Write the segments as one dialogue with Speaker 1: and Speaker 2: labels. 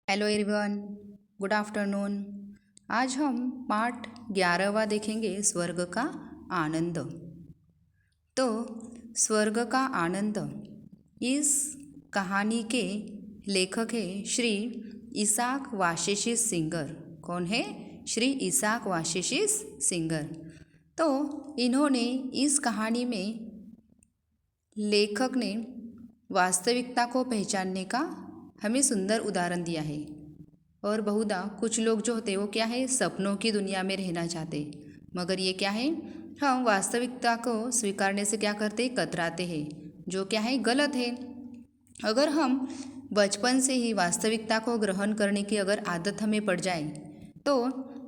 Speaker 1: Hello everyone, good afternoon. आज हम पाठ 11वां देखेंगे, स्वर्ग का आनंद। तो स्वर्ग का आनंद, इस कहानी के लेखक हैं श्री इसाक वाशेशिस सिंगर। कौन है? Shri Isaac Bashevis Singer. तो इन्होंने इस कहानी में लेखक ने वास्तविकता को पहचानने का हमें सुंदर उदाहरण दिया है। और बहुधा कुछ लोग जो होते हैं वो क्या है, सपनों की दुनिया में रहना चाहते, मगर ये क्या है, हम वास्तविकता को स्वीकारने से क्या करते, कतराते हैं, जो क्या है, गलत है। अगर हम बचपन से ही वास्तविकता को ग्रहण करने की अगर आदत हमें पड़ जाए तो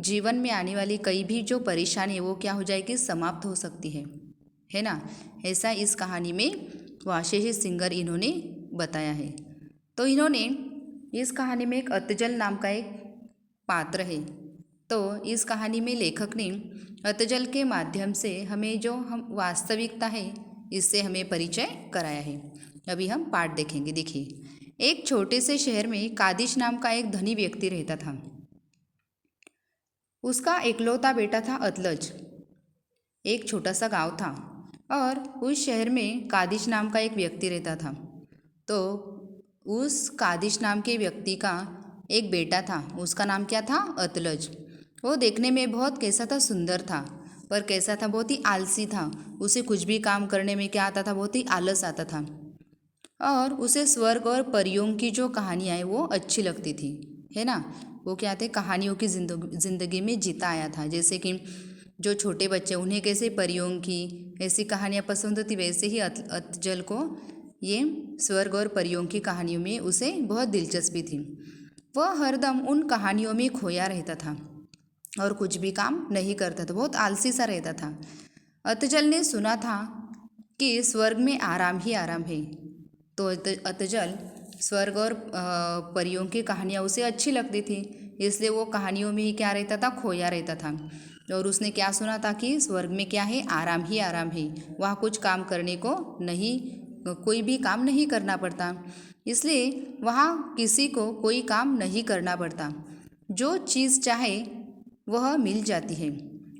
Speaker 1: जीवन में आने वाली कई भी जो परेशानी है वो क्या हो जाएगी, समाप्त हो सकती है ना। ऐसा इस कहानी में वाशेशिस सिंगर इन्होंने बताया है। तो इन्होंने इस कहानी में एक अतजल नाम का एक पात्र है। तो इस कहानी में लेखक ने अतजल के माध्यम से हमें जो हम वास्तविकता है इससे हमें परिचय कराया है। अभी हम पाठ देखेंगे। देखिए, एक छोटे से शहर में कादिश नाम का एक धनी व्यक्ति रहता था। उसका इकलौता बेटा था अतलज। एक छोटा सा गांव था और उस शहर में कादिश नाम का एक व्यक्ति रहता था। तो उस कादिश नाम के व्यक्ति का एक बेटा था, उसका नाम क्या था, अतलज। वो देखने में बहुत कैसा था, सुंदर था, पर कैसा था, बहुत ही आलसी था। उसे कुछ भी काम करने में क्या आता था, बहुत ही आलस आता था। और उसे स्वर्ग और परियों की जो कहानियाँ हैं वो अच्छी लगती थी, है ना। वो क्या थे, कहानियों की जिंदगी में जीता आया था। जैसे कि जो छोटे बच्चे, उन्हें कैसे परियों की ऐसी कहानियाँ पसंद होती, वैसे ही अतजल को ये स्वर्ग और परियों की कहानियों में उसे बहुत दिलचस्पी थी। वह हरदम उन कहानियों में खोया रहता था और कुछ भी काम नहीं करता था, बहुत आलसी सा रहता था। अतजल ने सुना था कि स्वर्ग में आराम ही आराम है। तो अतजल स्वर्ग और परियों की कहानियाँ उसे अच्छी लगती थी, इसलिए वो कहानियों में ही क्या रहता था, खोया रहता था। और उसने क्या सुना था कि स्वर्ग में क्या है, आराम ही आराम है, वहाँ कुछ काम करने को नहीं, कोई भी काम नहीं करना पड़ता, इसलिए वहाँ किसी को कोई काम नहीं करना पड़ता। जो चीज़ चाहे वह मिल जाती है,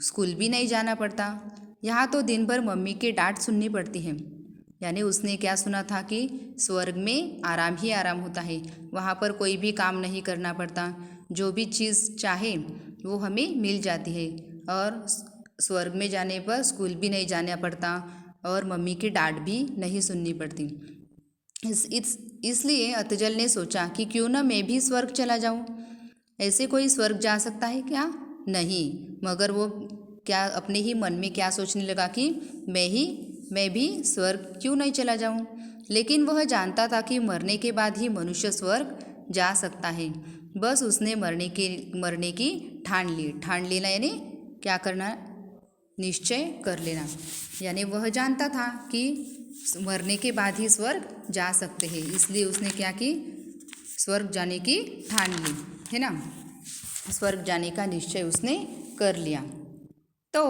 Speaker 1: स्कूल भी नहीं जाना पड़ता। यहाँ तो दिन भर मम्मी की डांट सुननी पड़ती है। यानी उसने क्या सुना था कि स्वर्ग में आराम ही आराम होता है, वहाँ पर कोई भी काम नहीं करना पड़ता, जो भी चीज़ चाहे वो हमें मिल जाती है, और स्वर्ग में जाने पर स्कूल भी नहीं जाना पड़ता और मम्मी की डांट भी नहीं सुननी पड़ती। इसलिए अतजल ने सोचा कि क्यों ना मैं भी स्वर्ग चला जाऊं। ऐसे कोई स्वर्ग जा सकता है क्या? नहीं। मगर वो क्या अपने ही मन में क्या सोचने लगा कि मैं भी स्वर्ग क्यों नहीं चला जाऊं। लेकिन वह जानता था कि मरने के बाद ही मनुष्य स्वर्ग जा सकता है। बस उसने मरने की ठान लेना, यानी क्या करना, निश्चय कर लेना। यानी वह जानता था कि मरने के बाद ही स्वर्ग जा सकते हैं, इसलिए उसने क्या की, स्वर्ग जाने की ठान ली, है ना। स्वर्ग जाने का निश्चय उसने कर लिया। तो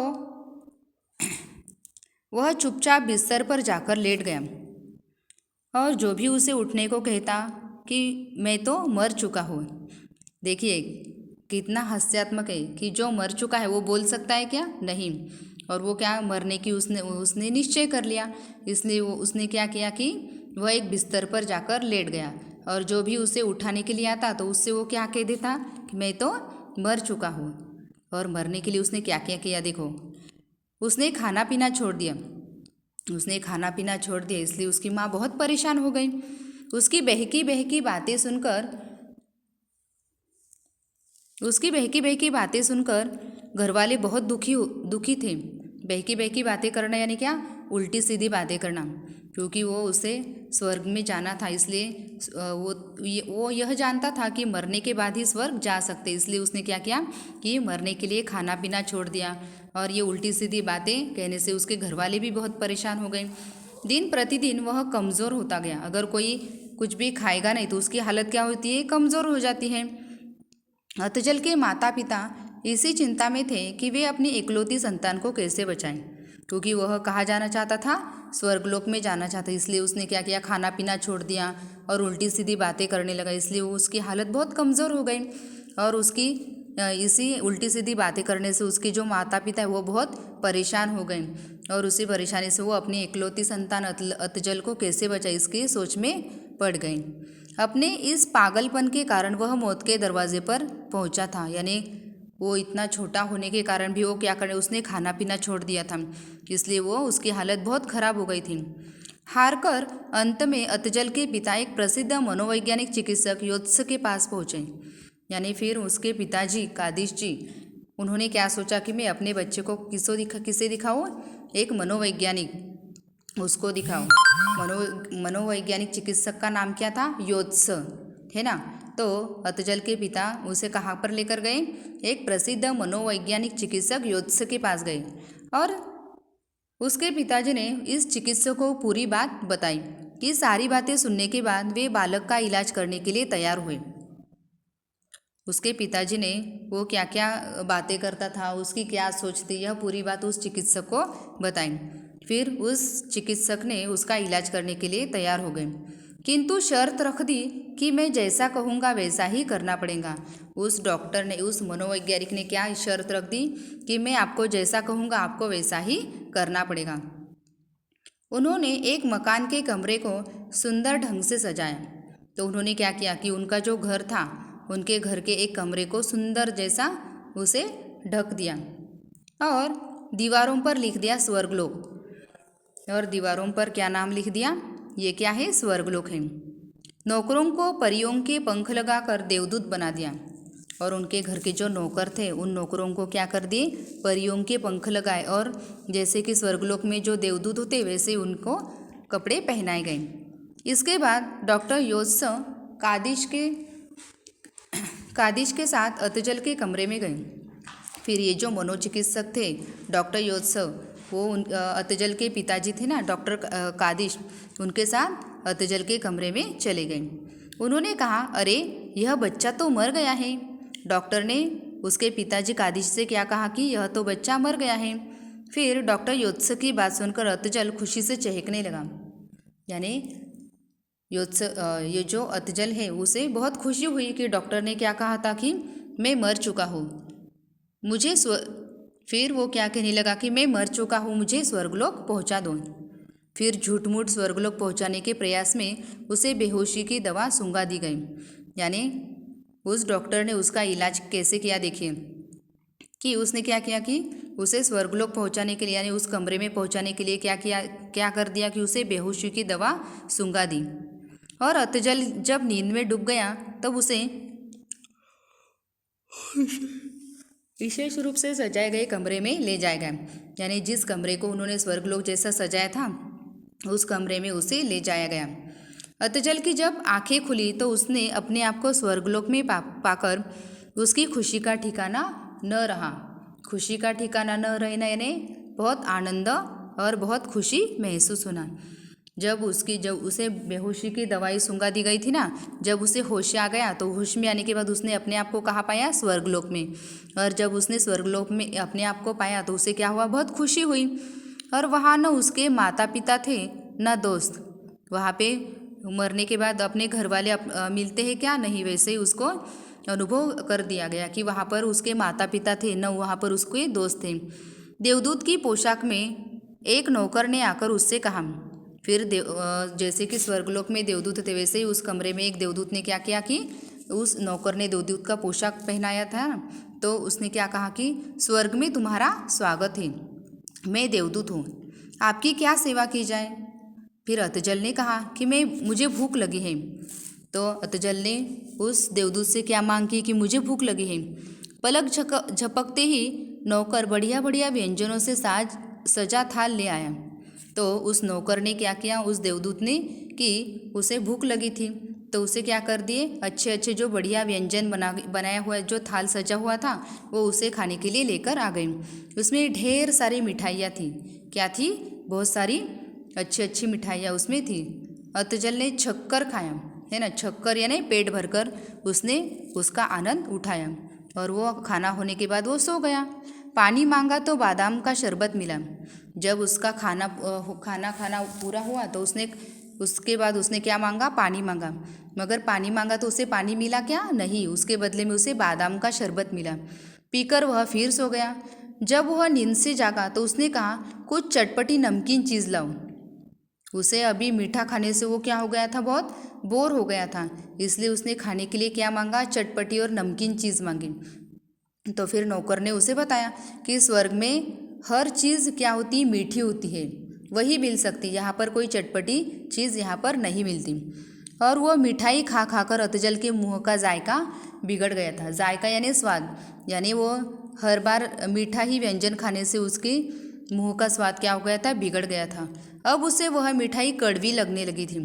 Speaker 1: वह चुपचाप बिस्तर पर जाकर लेट गया और जो भी उसे उठने को कहता कि मैं तो मर चुका हूँ। देखिए कितना हास्यात्मक है कि जो मर चुका है वो बोल सकता है क्या? नहीं। और वो क्या, मरने की उसने निश्चय कर लिया, इसलिए वो उसने क्या किया कि वह एक बिस्तर पर जाकर लेट गया, और जो भी उसे उठाने के लिए आता तो उससे वो क्या कह देता कि मैं तो मर चुका हूँ। और मरने के लिए उसने क्या क्या किया, देखो, उसने खाना पीना छोड़ दिया। इसलिए उसकी माँ बहुत परेशान हो गई। उसकी बहकी बहकी बातें सुनकर घर वाले बहुत दुखी थे। बहकी बहकी बातें करना यानी क्या, उल्टी सीधी बातें करना, क्योंकि वो उसे स्वर्ग में जाना था, इसलिए वो यह जानता था कि मरने के बाद ही स्वर्ग जा सकते, इसलिए उसने क्या किया कि मरने के लिए खाना पीना छोड़ दिया। और ये उल्टी सीधी बातें कहने से उसके घर वाले भी बहुत परेशान हो गए। दिन प्रतिदिन वह कमज़ोर होता गया। अगर कोई कुछ भी खाएगा नहीं तो उसकी हालत क्या होती है, कमज़ोर हो जाती है। अतजल के माता पिता इसी चिंता में थे कि वे अपनी इकलौती संतान को कैसे बचाएं। क्योंकि वह कहाँ जाना चाहता था, स्वर्गलोक में जाना चाहता, इसलिए उसने क्या किया, खाना पीना छोड़ दिया और उल्टी सीधी बातें करने लगा। इसलिए उसकी हालत बहुत कमज़ोर हो गई और उसकी इसी उल्टी सीधी बातें करने से उसके जो माता पिता है वो बहुत परेशान हो गए और उसी परेशानी से वो अपनी इकलौती संतान अतजल को कैसे बचाए इसकी सोच में पड़ गई। अपने इस पागलपन के कारण वह मौत के दरवाजे पर पहुंचा था, यानी वो इतना छोटा होने के कारण भी वो क्या करे, उसने खाना पीना छोड़ दिया था, इसलिए वो उसकी हालत बहुत खराब हो गई थी। हारकर अंत में अतजल के पिता एक प्रसिद्ध मनोवैज्ञानिक चिकित्सक योत्स के पास पहुँचे। यानी फिर उसके पिताजी कादिश जी, उन्होंने क्या सोचा कि मैं अपने बच्चे को किसे दिखाऊँ, एक मनोवैज्ञानिक उसको दिखाऊँ। मनोवैज्ञानिक चिकित्सक का नाम क्या था, योत्स, है ना। तो अतजल के पिता उसे कहाँ पर लेकर गए, एक प्रसिद्ध मनोवैज्ञानिक चिकित्सक योत्स के पास गए और उसके पिताजी ने इस चिकित्सक को पूरी बात बताई। कि सारी बातें सुनने के बाद वे बालक का इलाज करने के लिए तैयार हुए। उसके पिताजी ने वो क्या क्या बातें करता था, उसकी क्या सोच थी, यह पूरी बात उस चिकित्सक को बताई। फिर उस चिकित्सक ने उसका इलाज करने के लिए तैयार हो गए, किंतु शर्त रख दी कि मैं जैसा कहूँगा वैसा ही करना पड़ेगा। उस डॉक्टर ने, उस मनोवैज्ञानिक ने क्या शर्त रख दी कि मैं आपको जैसा कहूँगा आपको वैसा ही करना पड़ेगा। उन्होंने एक मकान के कमरे को सुंदर ढंग से सजाया। तो उन्होंने क्या किया कि उनका जो घर था, उनके घर के एक कमरे को सुंदर जैसा उसे ढक दिया और दीवारों पर लिख दिया स्वर्गलोक। और दीवारों पर क्या नाम लिख दिया, ये क्या है, स्वर्गलोक है। नौकरों को परियों के पंख लगाकर देवदूत बना दिया और उनके घर के जो नौकर थे उन नौकरों को क्या कर दिए, परियों के पंख लगाए और जैसे कि स्वर्गलोक में जो देवदूत होते वैसे उनको कपड़े पहनाए गए। इसके बाद डॉक्टर योत्स कादिश के साथ अतजल के कमरे में गए। फिर ये जो मनोचिकित्सक थे डॉक्टर योत्स, वो अतजल के पिताजी थे ना डॉक्टर कादिश, उनके साथ अतजल के कमरे में चले गए। उन्होंने कहा, अरे यह बच्चा तो मर गया है। डॉक्टर ने उसके पिताजी कादिश से क्या कहा कि यह तो बच्चा मर गया है। फिर डॉक्टर योत्स की बात सुनकर अतजल खुशी से चहकने लगा। यानी योत्स, ये जो अतजल है उसे बहुत खुशी हुई कि डॉक्टर ने क्या कहा था कि मैं मर चुका हूँ, मुझे फिर वो क्या कहने लगा कि मैं मर चुका हूँ, मुझे स्वर्गलोक पहुँचा दो। फिर झूठ-मूठ स्वर्गलोक पहुँचाने के प्रयास में उसे बेहोशी की दवा सूंघा दी गई। यानी उस डॉक्टर ने उसका इलाज कैसे किया, देखिए कि उसने क्या किया कि उसे स्वर्गलोक पहुँचाने के लिए, यानी उस कमरे में पहुँचाने के लिए क्या कर दिया कि उसे बेहोशी की दवा सूंघा दी। और अतजल जब नींद में डूब गया तब उसे विशेष रूप से सजाए गए कमरे में ले जाया गया। यानी जिस कमरे को उन्होंने स्वर्गलोक जैसा सजाया था उस कमरे में उसे ले जाया गया। अतजल की जब आंखें खुली तो उसने अपने आप को स्वर्गलोक में पाकर उसकी खुशी का ठिकाना न रहा। खुशी का ठिकाना न रहना यानी बहुत आनंद और बहुत खुशी महसूस होना। जब उसे बेहोशी की दवाई सूंघा दी गई थी ना, जब उसे होश आ गया तो होश में आने के बाद उसने अपने आप को कहाँ पाया, स्वर्गलोक में। और जब उसने स्वर्गलोक में अपने आप को पाया तो उसे क्या हुआ, बहुत खुशी हुई। और वहाँ न उसके माता पिता थे न दोस्त। वहाँ पे मरने के बाद अपने घर वाले मिलते हैं क्या, नहीं, वैसे ही उसको अनुभव कर दिया गया कि वहाँ पर उसके माता पिता थे न वहाँ पर उसके दोस्त थे। देवदूत की पोशाक में एक नौकर ने आकर उससे कहा, फिर जैसे कि स्वर्गलोक में देवदूत थे वैसे ही उस कमरे में एक देवदूत ने क्या किया कि उस नौकर ने देवदूत का पोशाक पहनाया था। तो उसने क्या कहा कि स्वर्ग में तुम्हारा स्वागत है, मैं देवदूत हूँ, आपकी क्या सेवा की जाए। फिर अतजल ने कहा कि मुझे भूख लगी है। तो अतजल ने उस देवदूत से क्या मांग की कि मुझे भूख लगी है। पलक झपकते ही नौकर बढ़िया बढ़िया व्यंजनों से सजा थाल ले आया। तो उस नौकर ने क्या किया, उस देवदूत ने, कि उसे भूख लगी थी तो उसे क्या कर दिए, अच्छे अच्छे जो बढ़िया व्यंजन बनाया हुआ जो थाल सजा हुआ था वो उसे खाने के लिए लेकर आ गई। उसमें ढेर सारी मिठाइयाँ थी। क्या थी, बहुत सारी अच्छी अच्छी मिठाइयाँ उसमें थी। अतजल ने छक्कर खाया, है ना, छक्कर यानी पेट भरकर उसने उसका आनंद उठाया। और वो खाना होने के बाद वो सो गया। पानी मांगा तो बादाम का शरबत मिला। जब उसका खाना खाना पूरा हुआ तो उसके बाद उसने क्या मांगा, पानी मांगा। मगर पानी मांगा तो उसे पानी मिला क्या, नहीं, उसके बदले में उसे बादाम का शरबत मिला। पीकर वह फिर सो गया। जब वह नींद से जागा तो उसने कहा, कुछ चटपटी नमकीन चीज़ लाओ। उसे अभी मीठा खाने से वो क्या हो गया था, बहुत बोर हो गया था। इसलिए उसने खाने के लिए क्या मांगा, चटपटी और नमकीन चीज़ मांगी। तो फिर नौकर ने उसे बताया कि स्वर्ग में हर चीज़ क्या होती है, मीठी होती है, वही मिल सकती, यहाँ पर कोई चटपटी चीज़ यहाँ पर नहीं मिलती। और वह मिठाई खा खाकर अतजल के मुंह का जायका बिगड़ गया था। जायका यानी स्वाद, यानी वो हर बार मीठा ही व्यंजन खाने से उसके मुंह का स्वाद क्या हो गया था, बिगड़ गया था। अब उसे वह मिठाई कड़वी लगने लगी थी।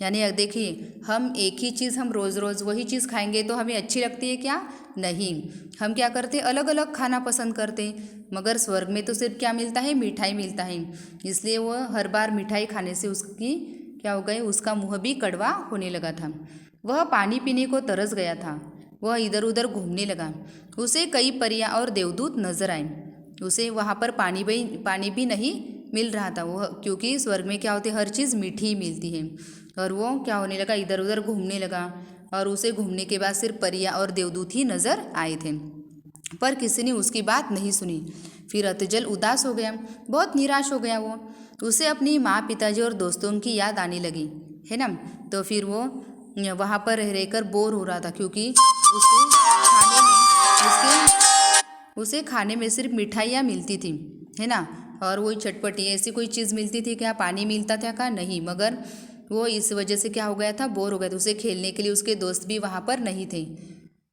Speaker 1: यानी देखिए, हम एक ही चीज़ हम रोज़ रोज़ वही चीज़ खाएंगे तो हमें अच्छी लगती है क्या, नहीं, हम क्या करते, अलग अलग खाना पसंद करते। मगर स्वर्ग में तो सिर्फ क्या मिलता है, मिठाई मिलता है। इसलिए वह हर बार मिठाई खाने से उसकी क्या हो गया, उसका मुँह भी कड़वा होने लगा था। वह पानी पीने को तरस गया था। वह इधर उधर घूमने लगा। उसे कई परियां और देवदूत नजर आए। उसे वहाँ पर पानी भी नहीं मिल रहा था, वह क्योंकि स्वर्ग में क्या होती है, हर चीज़ मीठी ही मिलती है। और वो क्या होने लगा, इधर उधर घूमने लगा। और उसे घूमने के बाद सिर्फ परियां और देवदूत ही नजर आए थे, पर किसी ने उसकी बात नहीं सुनी। फिर अतजल उदास हो गया, बहुत निराश हो गया वो। उसे अपनी माँ, पिताजी और दोस्तों की याद आने लगी, है ना। तो फिर वो वहाँ पर रह रहकर बोर हो रहा था, क्योंकि उसे खाने में सिर्फ मिठाइयाँ मिलती थी, है ना। और वही चटपटी ऐसी कोई चीज़ मिलती थी क्या, पानी मिलता था क्या, नहीं। मगर वो इस वजह से क्या हो गया था, बोर हो गया था। उसे खेलने के लिए उसके दोस्त भी वहाँ पर नहीं थे,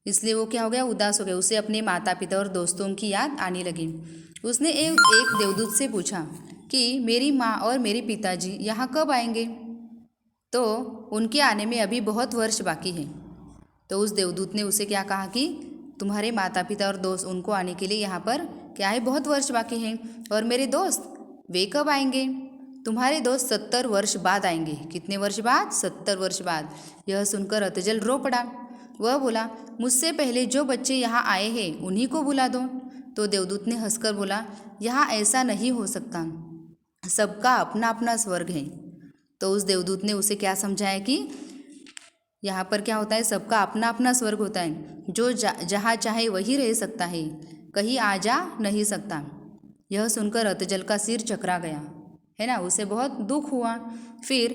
Speaker 1: इसलिए वो क्या हो गया, उदास हो गया। उसे अपने माता पिता और दोस्तों की याद आने लगी। उसने एक देवदूत से पूछा कि मेरी माँ और मेरे पिताजी यहाँ कब आएंगे। तो उनके आने में अभी बहुत वर्ष बाकी है। तो उस देवदूत ने उसे क्या कहा कि तुम्हारे माता पिता और दोस्त, उनको आने के लिए यहाँ पर क्या है, बहुत वर्ष बाकी हैं। और मेरे दोस्त, वे कब आएंगे। तुम्हारे दोस्त 70 वर्ष बाद आएंगे। कितने वर्ष बाद, 70 वर्ष बाद। यह सुनकर अतजल रो पड़ा। वह बोला, मुझसे पहले जो बच्चे यहाँ आए हैं उन्हीं को बुला दो। तो देवदूत ने हंसकर बोला, यहाँ ऐसा नहीं हो सकता, सबका अपना अपना स्वर्ग है। तो उस देवदूत ने उसे क्या समझाया कि यहाँ पर क्या होता है, सबका अपना अपना स्वर्ग होता है, जो जहाँ चाहे वही रह सकता है, कहीं आ जा नहीं सकता। यह सुनकर अतजल का सिर चकरा गया, है ना, उसे बहुत दुख हुआ। फिर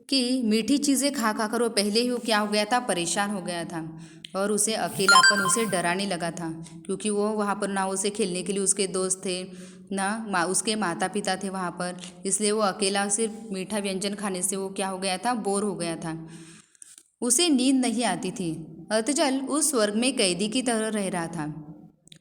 Speaker 1: कि मीठी चीज़ें खा खा कर वो पहले ही क्या हो गया था, परेशान हो गया था। और उसे अकेलापन उसे डराने लगा था, क्योंकि वो वहाँ पर ना उसे खेलने के लिए उसके दोस्त थे, ना उसके माता पिता थे वहाँ पर। इसलिए वो अकेला सिर्फ मीठा व्यंजन खाने से वो क्या हो गया था, बोर हो गया था। उसे नींद नहीं आती थी। अतजल उस स्वर्ग में कैदी की तरह रह रहा था।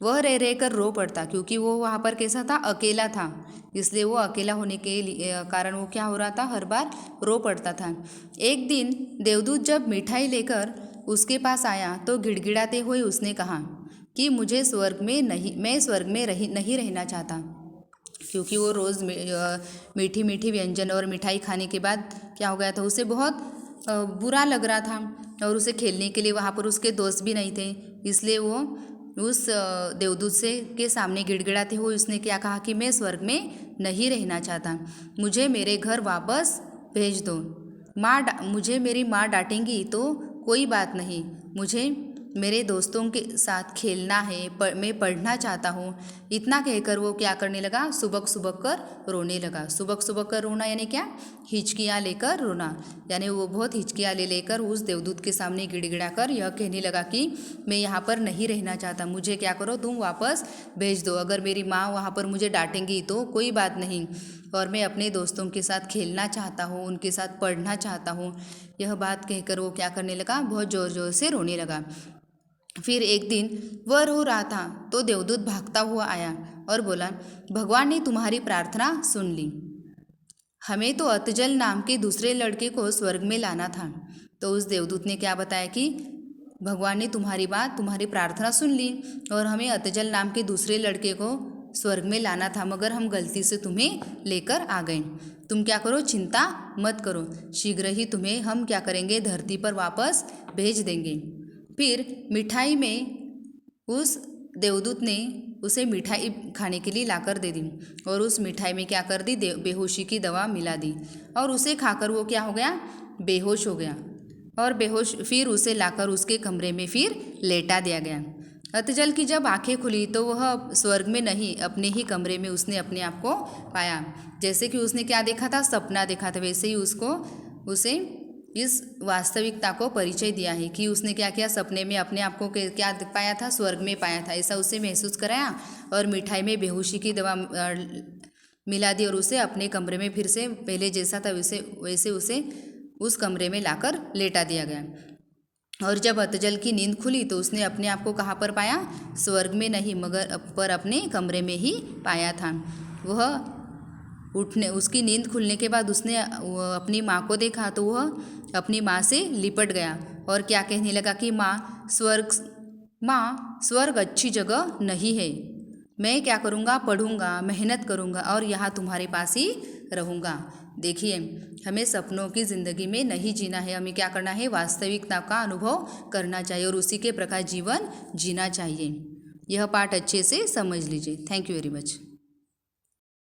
Speaker 1: वह रह रहकर रो पड़ता, क्योंकि वो वहाँ पर कैसा था, अकेला था। इसलिए वो अकेला होने के कारण वो क्या हो रहा था, हर बार रो पड़ता था। एक दिन देवदूत जब मिठाई लेकर उसके पास आया तो गिड़गिड़ाते हुए उसने कहा कि मुझे स्वर्ग में नहीं, मैं स्वर्ग में नहीं रहना चाहता। क्योंकि वो रोज़ मीठी मीठी व्यंजन और मिठाई खाने के बाद क्या हो गया था, उसे बहुत बुरा लग रहा था। और उसे खेलने के लिए वहाँ पर उसके दोस्त भी नहीं थे। इसलिए वो उस देवदूत से के सामने गिड़गिड़ाते हुए उसने क्या कहा कि मैं स्वर्ग में नहीं रहना चाहता, मुझे मेरे घर वापस भेज दो। मुझे मेरी माँ डांटेंगी तो कोई बात नहीं, मुझे मेरे दोस्तों के साथ खेलना है, मैं पढ़ना चाहता हूँ। इतना कहकर वो क्या करने लगा, सुबक सुबक कर रोने लगा। सुबक सुबक कर रोना यानी क्या, हिचकियाँ लेकर रोना। यानी वो बहुत हिचकियाँ ले लेकर उस देवदूत के सामने गिड़गिड़ा कर यह कहने लगा कि मैं यहाँ पर नहीं रहना चाहता, मुझे क्या करो, तुम वापस भेज दो। अगर मेरी माँ वहाँ पर मुझे डांटेंगी तो कोई बात नहीं, और मैं अपने दोस्तों के साथ खेलना चाहता हूँ, उनके साथ पढ़ना चाहता हूँ। यह बात कहकर वो क्या करने लगा, बहुत ज़ोर ज़ोर से रोने लगा। फिर एक दिन वह रो रहा था तो देवदूत भागता हुआ आया और बोला, भगवान ने तुम्हारी प्रार्थना सुन ली, हमें तो अतजल नाम के दूसरे लड़के को स्वर्ग में लाना था। तो उस देवदूत ने क्या बताया कि भगवान ने तुम्हारी बात, तुम्हारी प्रार्थना सुन ली और हमें अतजल नाम के दूसरे लड़के को स्वर्ग में लाना था, मगर हम गलती से तुम्हें लेकर आ गए। तुम क्या करो, चिंता मत करो, शीघ्र ही तुम्हें हम क्या करेंगे, धरती पर वापस भेज देंगे। फिर मिठाई में उस देवदूत ने उसे मिठाई खाने के लिए लाकर दे दी और उस मिठाई में क्या कर दी, बेहोशी की दवा मिला दी और उसे खाकर वो क्या हो गया, बेहोश हो गया। और बेहोश फिर उसे लाकर उसके कमरे में फिर लेटा दिया गया। अतजल की जब आंखें खुली तो वह स्वर्ग में नहीं, अपने ही कमरे में उसने अपने आप को पाया। जैसे कि उसने क्या देखा था, सपना देखा था, वैसे ही उसे इस वास्तविकता को परिचय दिया है कि उसने क्या किया, सपने में अपने आप को क्या पाया था, स्वर्ग में पाया था, ऐसा उसे महसूस कराया और मिठाई में बेहोशी की दवा मिला दी और उसे अपने कमरे में फिर से पहले जैसा था वैसे उसे उस कमरे में लाकर लेटा दिया गया। और जब अतजल की नींद खुली तो उसने अपने आप को कहाँ पर पाया, स्वर्ग में नहीं मगर पर अपने कमरे में ही पाया था। उसकी नींद खुलने के बाद उसने अपनी माँ को देखा तो वह अपनी माँ से लिपट गया और क्या कहने लगा कि माँ स्वर्ग अच्छी जगह नहीं है, मैं क्या करूँगा, पढ़ूँगा, मेहनत करूँगा और यहाँ तुम्हारे पास ही रहूँगा। देखिए, हमें सपनों की ज़िंदगी में नहीं जीना है, हमें क्या करना है, वास्तविकता का अनुभव करना चाहिए और उसी के प्रकार जीवन जीना चाहिए। यह पाठ अच्छे से समझ लीजिए। Thank you very much.